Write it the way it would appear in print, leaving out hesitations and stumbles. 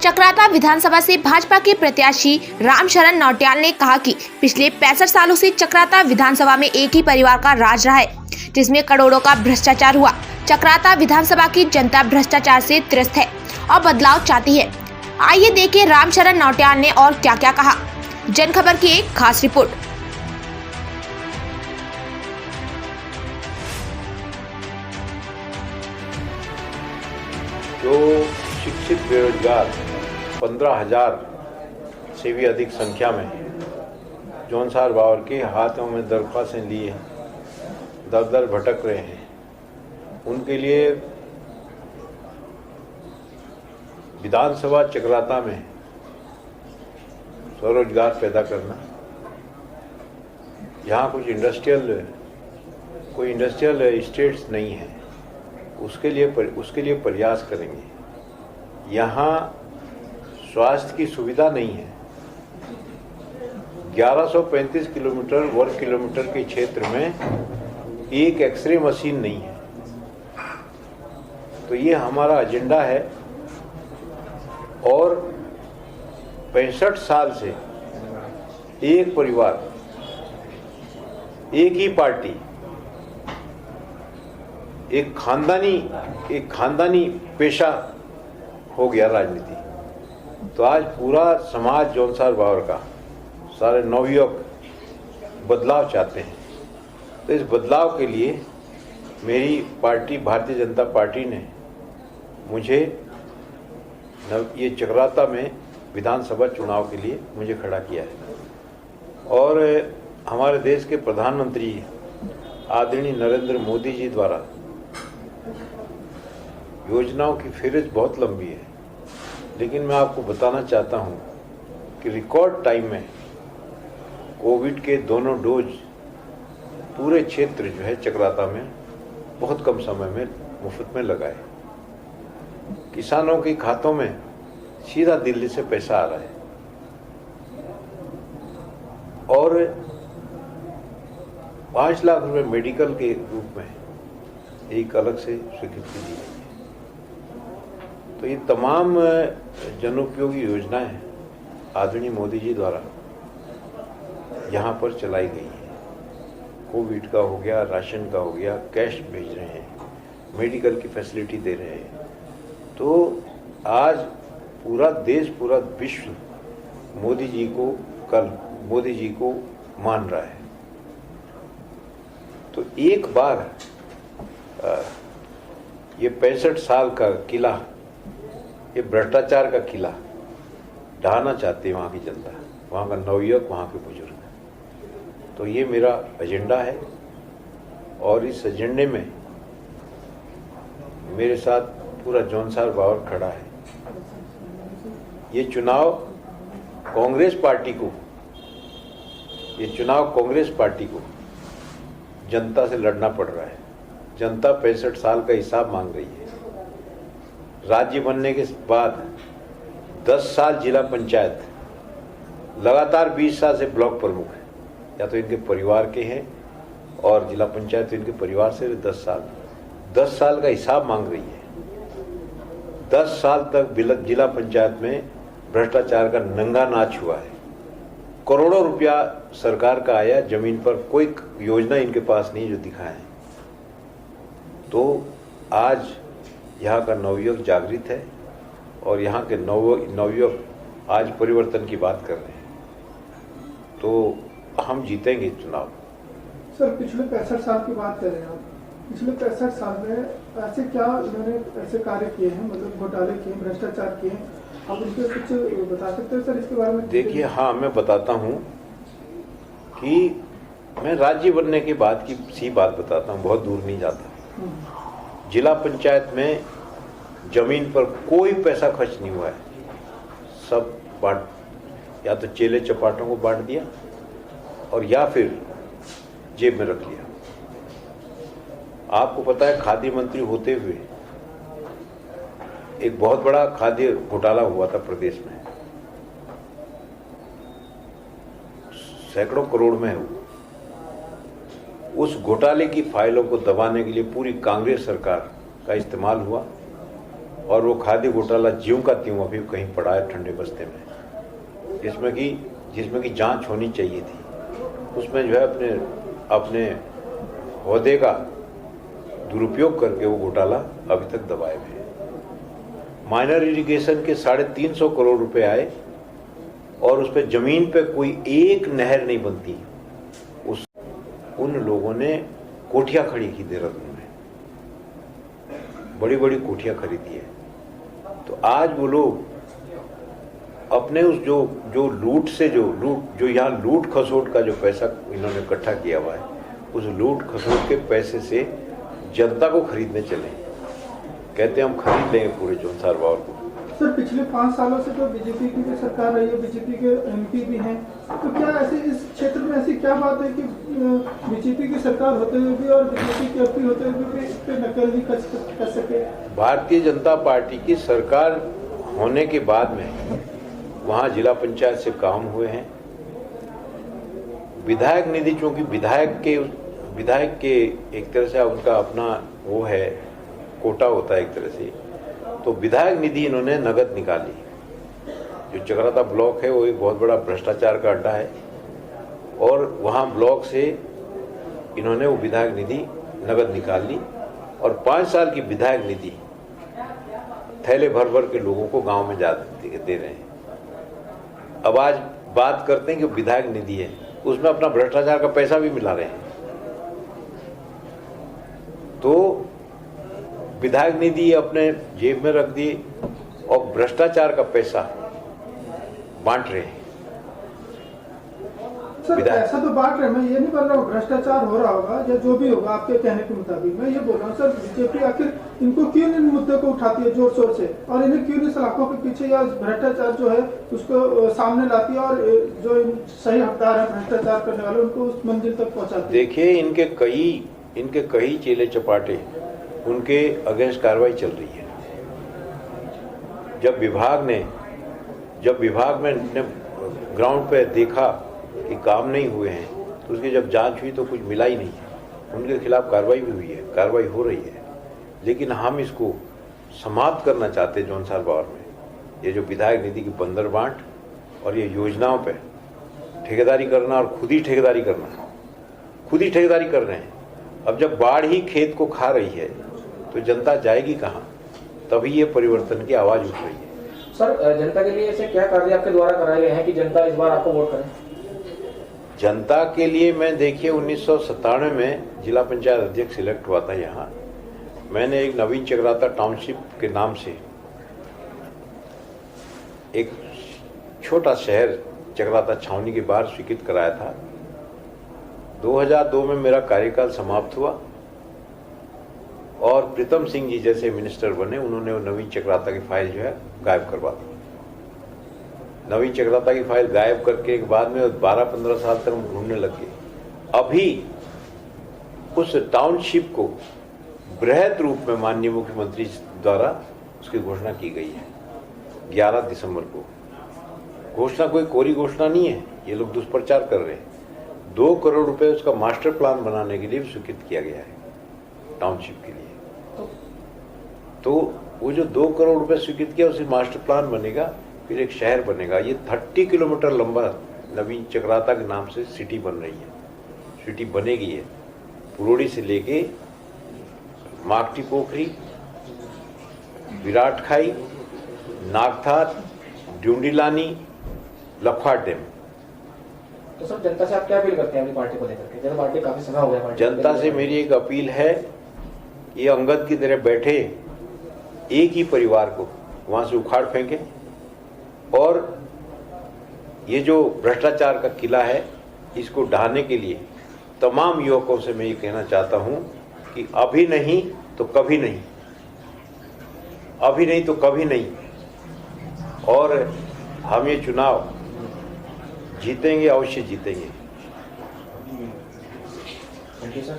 चक्राता विधानसभा से भाजपा के प्रत्याशी रामशरण नौटियाल ने कहा कि पिछले 65 सालों से चक्राता विधानसभा में एक ही परिवार का राज रहा है, जिसमें करोड़ों का भ्रष्टाचार हुआ। चक्राता विधानसभा की जनता भ्रष्टाचार से त्रस्त है और बदलाव चाहती है। आइए देखें रामशरण नौटियाल ने और क्या क्या कहा। जन खबर की एक खास रिपोर्ट। जो शिक्षित बेरोजगार 15,000 से भी अधिक संख्या में जौनसार बावर के हाथों में दरख्वास्तें लिए दर दर भटक रहे हैं, उनके लिए विधानसभा चक्राता में स्वरोजगार पैदा करना, यहाँ कोई इंडस्ट्रियल इस्टेट्स नहीं है, उसके लिए प्रयास करेंगे। यहाँ स्वास्थ्य की सुविधा नहीं है। 1135 किलोमीटर वर्ग किलोमीटर के क्षेत्र में एक एक्सरे मशीन नहीं है। तो ये हमारा एजेंडा है और 65 साल से एक परिवार, एक ही पार्टी, एक खानदानी पेशा हो गया राजनीति। तो आज पूरा समाज जौनसार बावर का, सारे नवयुवक बदलाव चाहते हैं। तो इस बदलाव के लिए मेरी पार्टी भारतीय जनता पार्टी ने मुझे ये चक्राता में विधानसभा चुनाव के लिए मुझे खड़ा किया है। और हमारे देश के प्रधानमंत्री आदरणीय नरेंद्र मोदी जी द्वारा योजनाओं की फेहरिस्त बहुत लंबी है, लेकिन मैं आपको बताना चाहता हूं कि रिकॉर्ड टाइम में कोविड के दोनों डोज पूरे क्षेत्र जो है चक्राता में बहुत कम समय में मुफ्त में लगाए। किसानों के खातों में सीधा दिल्ली से पैसा आ रहा है और 5 लाख रुपए मेडिकल के रूप में एक अलग से स्वीकृति दी गई है। तो ये तमाम जनोपयोगी योजनाएं आदरणीय मोदी जी द्वारा यहाँ पर चलाई गई है। कोविड का हो गया, राशन का हो गया, कैश भेज रहे हैं, मेडिकल की फैसिलिटी दे रहे हैं। तो आज पूरा देश, पूरा विश्व मोदी जी को मान रहा है। तो एक बार ये 65 साल का किला, ये भ्रष्टाचार का किला ढहाना चाहती है वहाँ की जनता, वहाँ का नवयुवक, वहाँ के बुजुर्ग। तो ये मेरा एजेंडा है और इस एजेंडे में मेरे साथ पूरा जौनसार बावर खड़ा है। ये चुनाव कांग्रेस पार्टी को जनता से लड़ना पड़ रहा है। जनता 65 साल का हिसाब मांग रही है। राज्य बनने के बाद 10 साल जिला पंचायत, लगातार 20 साल से ब्लॉक प्रमुख है, या तो इनके परिवार के हैं और जिला पंचायत इनके परिवार से 10 साल का हिसाब मांग रही है। 10 साल तक जिला पंचायत में भ्रष्टाचार का नंगा नाच हुआ है। करोड़ों रुपया सरकार का आया, जमीन पर कोई योजना इनके पास नहीं जो दिखाए। तो आज यहाँ का नवयुवक जागृत है और यहाँ के नवयुवक आज परिवर्तन की बात कर रहे हैं। तो हम जीतेंगे चुनाव। सर, पिछले 65 साल की बात कर रहे हैं आप। पिछले 65 साल में ऐसे क्या उन्होंने ऐसे कार्य किए हैं, मतलब घोटाले किए, भ्रष्टाचार किए, आप इनके कुछ बता सकते हैं सर इसके बारे में? देखिए, हाँ, मैं बताता हूँ कि मैं राज्य बनने के बाद की सी बात बताता हूँ, बहुत दूर नहीं जाता। जिला पंचायत में जमीन पर कोई पैसा खर्च नहीं हुआ है। सब या तो चेले चपाटों को बांट दिया और या फिर जेब में रख लिया। आपको पता है, खाद्य मंत्री होते हुए एक बहुत बड़ा खाद्य घोटाला हुआ था प्रदेश में, सैकड़ों करोड़ में है। उस घोटाले की फाइलों को दबाने के लिए पूरी कांग्रेस सरकार का इस्तेमाल हुआ और वो खाद्य घोटाला ज्यों का त्यों अभी कहीं पड़ा है ठंडे बस्ते में, जिसमें कि जांच होनी चाहिए थी। उसमें जो है अपने ओहदे का दुरुपयोग करके वो घोटाला अभी तक दबाए हुए हैं। माइनर इरिगेशन के 350 करोड़ रुपए आए और उस पर जमीन पे कोई एक नहर नहीं बनती। उन लोगों ने कोठियां खड़ी की देहरादून में, बड़ी बड़ी कोठियां खरीदी है। तो आज वो लोग अपने उस जो लूट से जो यहाँ लूट खसोट का जो पैसा इन्होंने इकट्ठा किया हुआ है, उस लूट खसोट के पैसे से जनता को खरीदने चले। कहते हैं हम खरीद लेंगे पूरे जौनसार बावर को। सर, पिछले 5 सालों से तो बीजेपी की सरकार रही है, बीजेपी के एमपी भी हैं, तो क्या ऐसे इस क्षेत्र में ऐसी क्या बात है कि बीजेपी की सरकार होते हुए भी और बीजेपी के एमपी होते हुए भी इस पे नकल नहीं कर सके? भारतीय जनता पार्टी की सरकार होने के बाद में वहाँ जिला पंचायत से काम हुए हैं। विधायक निधि, चूंकि विधायक के एक तरह से उनका अपना वो है, कोटा होता है एक तरह से, तो विधायक निधि इन्होंने नगद निकाली। जो चक्राता ब्लॉक है वो एक बहुत बड़ा भ्रष्टाचार का अड्डा है और वहाँ ब्लॉक से इन्होंने वो विधायक निधि नगद निकाल ली और 5 साल की विधायक निधि थैले भर भर के लोगों को गांव में दे रहे हैं। अब आज बात करते हैं कि विधायक निधि है, उसमें अपना भ्रष्टाचार का पैसा भी मिला रहे हैं। तो विधायक निधि अपने जेब में रख दिए और भ्रष्टाचार का पैसा बांट रहे हैं। सर, पैसा तो बांट रहे हैं, मैं ये नहीं बोल रहा हूँ भ्रष्टाचार हो रहा होगा या जो भी होगा आपके कहने के मुताबिक। मैं ये बोल रहा हूँ सर, बीजेपी आखिर इनको क्यों इन मुद्दे को उठाती है जोर शोर से और इन्हें क्यों नहीं सलाखों के पीछे या भ्रष्टाचार जो है उसको सामने लाती है और जो सही हकदार है भ्रष्टाचार करने वाले उनको उस मंजिल तक पहुँचाती है? देखिए, इनके कई चेले चपाटे उनके अगेंस्ट कार्रवाई चल रही है। जब विभाग ने ग्राउंड पे देखा कि काम नहीं हुए हैं तो उसकी जब जांच हुई तो कुछ मिला ही नहीं है। उनके खिलाफ कार्रवाई भी हुई है, कार्रवाई हो रही है, लेकिन हम इसको समाप्त करना चाहते हैं जौनसार बावर में। ये जो विधायक निधि की बंदर बांट और ये योजनाओं पे ठेकेदारी करना और खुद ही ठेकेदारी कर रहे हैं। अब जब बाढ़ ही खेत को खा रही है तो जनता जाएगी कहाँ? तभी ये परिवर्तन की आवाज उठ रही है। सर, जनता के लिए ऐसे क्या कार्य आपके द्वारा कराए गए हैं कि जनता इस बार आपको वोट करे? जनता के लिए मैं देखिए 1997 में जिला पंचायत अध्यक्ष सिलेक्ट हुआ था। यहाँ मैंने एक नवीन चक्राता टाउनशिप के नाम से एक छोटा शहर चक्राता छावनी के बाहर स्वीकृत कराया था। 2002 में मेरा कार्यकाल समाप्त हुआ और प्रीतम सिंह जी जैसे मिनिस्टर बने, उन्होंने वो नवीन चक्राता की फाइल जो है गायब करवा दी। नवीन चक्राता की फाइल गायब करके एक बाद में 12-15 साल तक हम ढूंढने लग गए। अभी उस टाउनशिप को बृहद रूप में माननीय मुख्यमंत्री द्वारा उसकी घोषणा की गई है 11 दिसंबर को। घोषणा कोई कोरी घोषणा नहीं है, ये लोग दुष्प्रचार कर रहे हैं। 2 करोड़ रुपए उसका मास्टर प्लान बनाने के लिए स्वीकृत किया गया है टाउनशिप के लिए। तो वो जो 2 करोड़ रुपए स्वीकृत किया उसे मास्टर प्लान बनेगा, फिर एक शहर बनेगा। ये 30 किलोमीटर लंबा नवीन चक्राता के नाम से सिटी बन रही है, सिटी बनेगी। है पुरोड़ी से लेके माकटी पोखरी, विराट खाई, नागथार, ड्यूंडीलानी, लखवाड़ डैम। तो सर, जनता से आप क्या अपील करते हैं अपनी पार्टी को लेकर के? जैसे पार्टी काफी समय हो गया, जनता से मेरी एक अपील है, ये अंगद की तरह बैठे एक ही परिवार को वहां से उखाड़ फेंके और ये जो भ्रष्टाचार का किला है इसको ढहाने के लिए तमाम युवकों से मैं ये कहना चाहता हूं कि अभी नहीं तो कभी नहीं, अभी नहीं तो कभी नहीं। और हम ये चुनाव जीतेंगे, अवश्य जीतेंगे। Thank you sir.